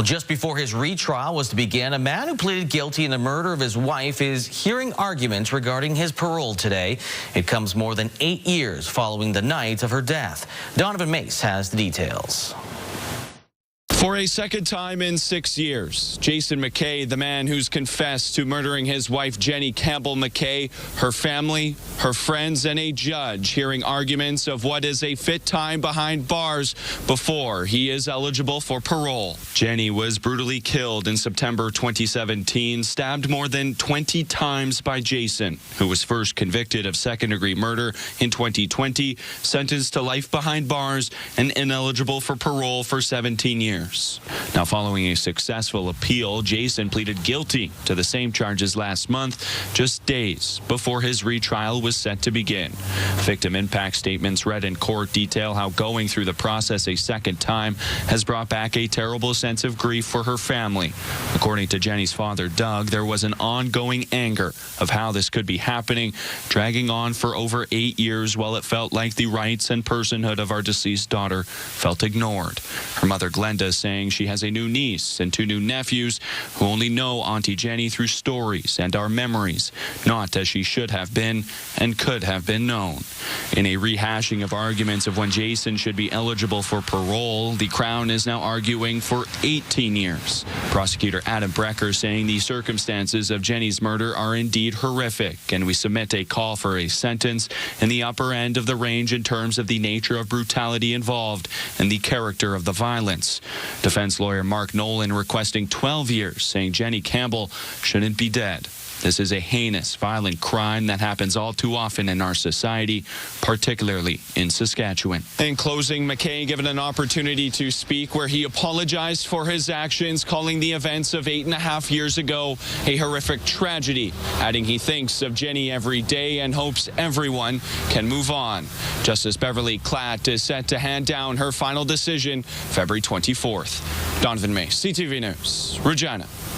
Well, just before his retrial was to begin, a man who pleaded guilty in the murder of his wife is hearing arguments regarding his parole today. It comes more than 8 years following the night of her death. Donovan Maess has the details. For a second time in 6 years, Jason McKay, the man who's confessed to murdering his wife, Jenny Campbell McKay, her family, her friends, and a judge hearing arguments of what is a fit time behind bars before he is eligible for parole. Jenny was brutally killed in September 2017, stabbed more than 20 times by Jason, who was first convicted of second-degree murder in 2020, sentenced to life behind bars, and ineligible for parole for 17 years. Now, following a successful appeal, Jason pleaded guilty to the same charges last month, just days before his retrial was set to begin. Victim impact statements read in court detail how going through the process a second time has brought back a terrible sense of grief for her family. According to Jenny's father, Doug, there was an ongoing anger of how this could be happening, dragging on for over 8 years while it felt like the rights and personhood of our deceased daughter felt ignored. Her mother, Glenda, saying she has a new niece and 2 new nephews who only know Auntie Jenny through stories and our memories, not as she should have been and could have been known. In a rehashing of arguments of when Jason should be eligible for parole, the Crown is now arguing for 18 years. Prosecutor Adam Brecker saying the circumstances of Jenny's murder are indeed horrific, and we submit a call for a sentence in the upper end of the range in terms of the nature of brutality involved and the character of the violence. Defense lawyer Mark Nolan requesting 12 years, saying Jenny Campbell shouldn't be dead. This is a heinous, violent crime that happens all too often in our society, particularly in Saskatchewan. In closing, McKay given an opportunity to speak where he apologized for his actions, calling the events of 8.5 years ago a horrific tragedy, adding he thinks of Jenny every day and hopes everyone can move on. Justice Beverly Klatt is set to hand down her final decision February 24th. Donovan Maess, CTV News, Regina.